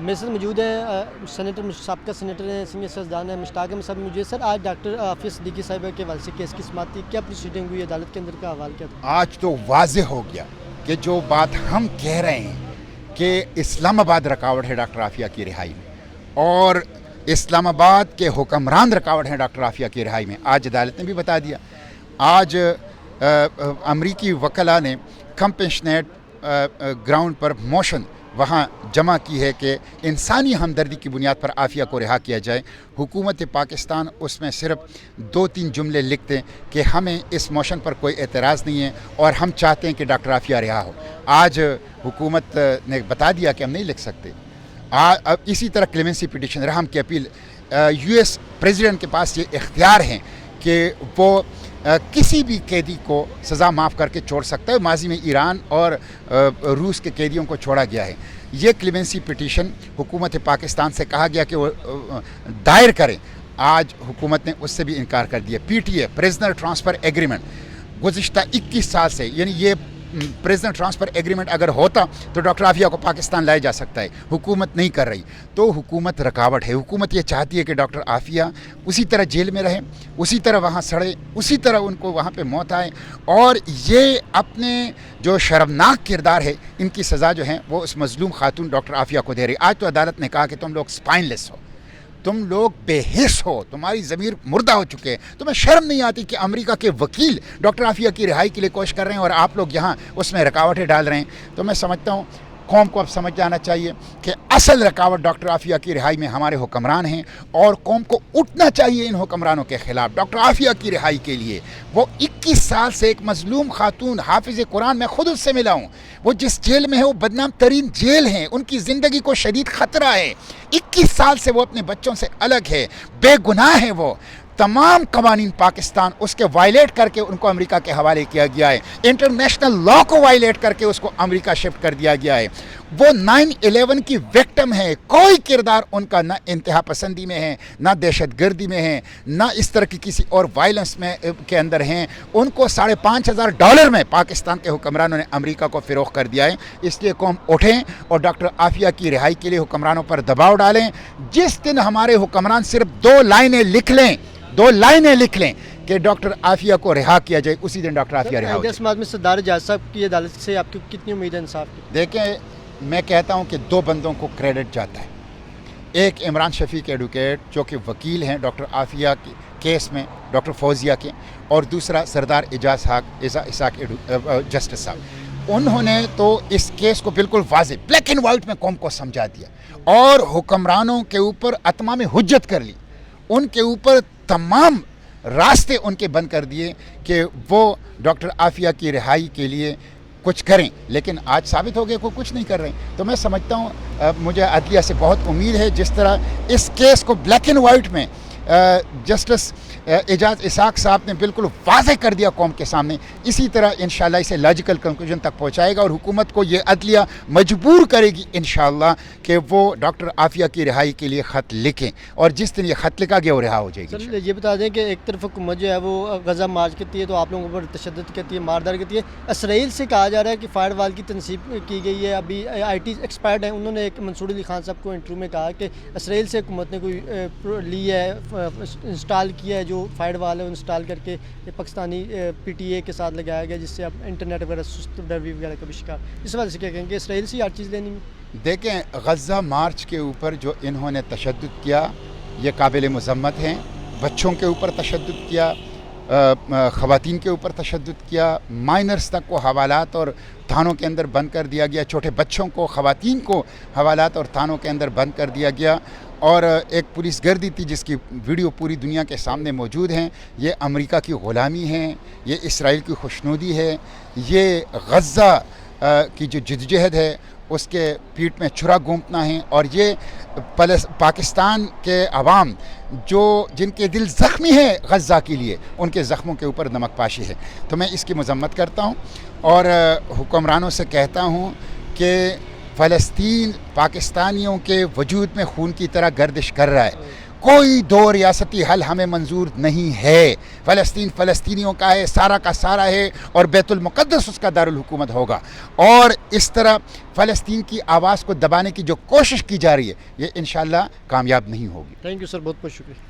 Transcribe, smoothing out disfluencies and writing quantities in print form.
میرے ساتھ موجود ہیں سینیٹر سابقہ سینیٹر ہیں سینئر سیاستدان ہیں مشتاق احمد صاحب موجود سر. آج ڈاکٹر عافیہ صدیقی صاحبہ کے حوالے سے کیس کی سماعت تھی, کیا پروسیڈنگ ہوئی عدالت کے اندر کا حوالہ کیا تھا؟ آج تو واضح ہو گیا کہ جو بات ہم کہہ رہے ہیں کہ اسلام آباد رکاوٹ ہے ڈاکٹر عافیہ کی رہائی میں, اور اسلام آباد کے حکمران رکاوٹ ہیں ڈاکٹر عافیہ کی رہائی میں, آج عدالت نے بھی بتا دیا. آج امریکی وکلاء نے کمپیشنیٹ گراؤنڈ پر موشن وہاں جمع کی ہے کہ انسانی ہمدردی کی بنیاد پر عافیہ کو رہا کیا جائے. حکومت پاکستان اس میں صرف 2-3 جملے لکھتے ہیں کہ ہمیں اس موشن پر کوئی اعتراض نہیں ہے اور ہم چاہتے ہیں کہ ڈاکٹر عافیہ رہا ہو. آج حکومت نے بتا دیا کہ ہم نہیں لکھ سکتے. اب اسی طرح کلیمنسی پٹیشن رحم کی اپیل, یو ایس پریزیڈنٹ کے پاس یہ اختیار ہیں کہ وہ کسی بھی قیدی کو سزا معاف کر کے چھوڑ سکتا ہے. ماضی میں ایران اور روس کے قیدیوں کو چھوڑا گیا ہے. یہ کلیمنسی پٹیشن حکومت پاکستان سے کہا گیا کہ وہ دائر کریں. آج حکومت نے اس سے بھی انکار کر دیا. P T A prisoner transfer agreement گزشتہ 21 سال سے, یعنی یہ پریزنر ٹرانسفر ایگریمنٹ اگر ہوتا تو ڈاکٹر عافیہ کو پاکستان لایا جا سکتا ہے. حکومت نہیں کر رہی تو حکومت رکاوٹ ہے. حکومت یہ چاہتی ہے کہ ڈاکٹر عافیہ اسی طرح جیل میں رہیں, اسی طرح وہاں سڑے, اسی طرح ان کو وہاں پہ موت آئے, اور یہ اپنے جو شرمناک کردار ہے ان کی سزا جو ہے وہ اس مظلوم خاتون ڈاکٹر عافیہ کو دے رہی. آج تو عدالت نے کہا کہ تم لوگ اسپائن لیس ہو, تم لوگ بے حس ہو, تمہاری ضمیر مردہ ہو چکے ہیں. تمہیں شرم نہیں آتی کہ امریکہ کے وکیل ڈاکٹر عافیہ کی رہائی کے لیے کوشش کر رہے ہیں اور آپ لوگ یہاں اس میں رکاوٹیں ڈال رہے ہیں. تو میں سمجھتا ہوں قوم کو اب سمجھ جانا چاہیے کہ اصل رکاوٹ ڈاکٹر عافیہ کی رہائی میں ہمارے حکمران ہیں, اور قوم کو اٹھنا چاہیے ان حکمرانوں کے خلاف ڈاکٹر عافیہ کی رہائی کے لیے. وہ 21 سال سے ایک مظلوم خاتون حافظ قرآن, میں خود اس سے ملا ہوں, وہ جس جیل میں ہے وہ بدنام ترین جیل ہے, ان کی زندگی کو شدید خطرہ ہے. 21 سال سے وہ اپنے بچوں سے الگ ہے, بے گناہ ہے. وہ تمام قوانین پاکستان اس کے وائلیٹ کر کے ان کو امریکہ کے حوالے کیا گیا ہے. انٹرنیشنل لا کو وائلیٹ کر کے اس کو امریکہ شفٹ کر دیا گیا ہے. وہ 9/11 کی وکٹم ہے. کوئی کردار ان کا نہ انتہا پسندی میں ہے, نہ دہشت گردی میں ہے, نہ اس طرح کی کسی اور وائلنس میں کے اندر ہیں. ان کو $5,500 میں پاکستان کے حکمرانوں نے امریکہ کو فروخت کر دیا ہے. اس لیے قوم اٹھیں اور ڈاکٹر عافیہ کی رہائی کے لیے حکمرانوں پر دباؤ ڈالیں. جس دن ہمارے حکمران صرف 2 لائنیں لکھ لیں کہ ڈاکٹر عافیہ کو رہا کیا جائے, اسی دن ڈاکٹر عافیہ رہا ہو جائے. سماعت میں سردار اعجاز صاحب کی عدالت سے آپ کی کتنی امید ہے انصاف کی؟ دیکھیں, میں کہتا ہوں کہ 2 بندوں کو کریڈٹ جاتا ہے. ایک عمران شفیق ایڈوکیٹ جو کہ وکیل ہیں ڈاکٹر عافیہ کے کیس میں ڈاکٹر فوزیہ کے, اور دوسرا سردار اعجاز اسحاق جسٹس صاحب. انہوں نے تو اس کیس کو بالکل واضح بلیک اینڈ وائٹ میں قوم کو سمجھا دیا, اور حکمرانوں کے اوپر اتمام حجت کر لی. ان کے اوپر تمام راستے ان کے بند کر دیے کہ وہ ڈاکٹر عافیہ کی رہائی کے لیے کچھ کریں, لیکن آج ثابت ہو گیا کہ کچھ نہیں کر رہے ہیں. تو میں سمجھتا ہوں مجھے عدلیہ سے بہت امید ہے, جس طرح اس کیس کو بلیک اینڈ وائٹ میں جسٹس اعجاز اسحاق صاحب نے بالکل واضح کر دیا قوم کے سامنے, اسی طرح انشاءاللہ اسے لاجیکل کنکلوژن تک پہنچائے گا, اور حکومت کو یہ عدلیہ مجبور کرے گی انشاءاللہ کہ وہ ڈاکٹر عافیہ کی رہائی کے لیے خط لکھیں, اور جس دن یہ خط لکھا گیا وہ رہا ہو جائے گی. سر یہ بتا دیں کہ ایک طرف حکومت جو ہے وہ غزہ مارچ کرتی ہے تو آپ لوگوں پر تشدد کرتی ہے, ماردار کرتی ہے. اسرائیل سے کہا جا رہا ہے کہ فائر وال کی تنصیب کی گئی ہے. ابھی آئی ٹی ایکسپرٹ ہیں, انہوں نے ایک منصور علی خان صاحب کو انٹرویو میں کہا کہ اسرائیل سے حکومت نے کوئی لی ہے, انسٹال کیا ہے, جو فائر وال ہے انسٹال کر کے پاکستانی پی ٹی اے کے ساتھ لگایا گیا, جس سے اب انٹرنیٹ وغیرہ سست ڈروی وغیرہ کا بھی شکار. اس حوالے سے کیا کہیں گے, اسرائیل سے ہر چیز لینی ہے؟ دیکھیں, غزہ مارچ کے اوپر جو انہوں نے تشدد کیا یہ قابل مذمت ہیں. بچوں کے اوپر تشدد کیا, خواتین کے اوپر تشدد کیا, مائنرز تک کو حوالات اور تھانوں کے اندر بند کر دیا گیا, چھوٹے بچوں کو, خواتین کو حوالات اور تھانوں کے اندر بند کر دیا گیا. اور ایک پولیس گردی تھی جس کی ویڈیو پوری دنیا کے سامنے موجود ہیں. یہ امریکہ کی غلامی ہے, یہ اسرائیل کی خوشنودی ہے, یہ غزہ کی جو جدوجہد ہے اس کے پیٹ میں چھرا گھونپنا ہے, اور یہ پاکستان کے عوام جن کے دل زخمی ہیں غزہ کے لیے, ان کے زخموں کے اوپر نمک پاشی ہے. تو میں اس کی مذمت کرتا ہوں اور حکمرانوں سے کہتا ہوں کہ فلسطین پاکستانیوں کے وجود میں خون کی طرح گردش کر رہا ہے. کوئی 2 ریاستی حل ہمیں منظور نہیں ہے. فلسطینیوں کا ہے, سارا کا سارا ہے, اور بیت المقدس اس کا دارالحکومت ہوگا. اور اس طرح فلسطین کی آواز کو دبانے کی جو کوشش کی جا رہی ہے یہ انشاءاللہ کامیاب نہیں ہوگی. تھینک یو سر، بہت بہت شکریہ.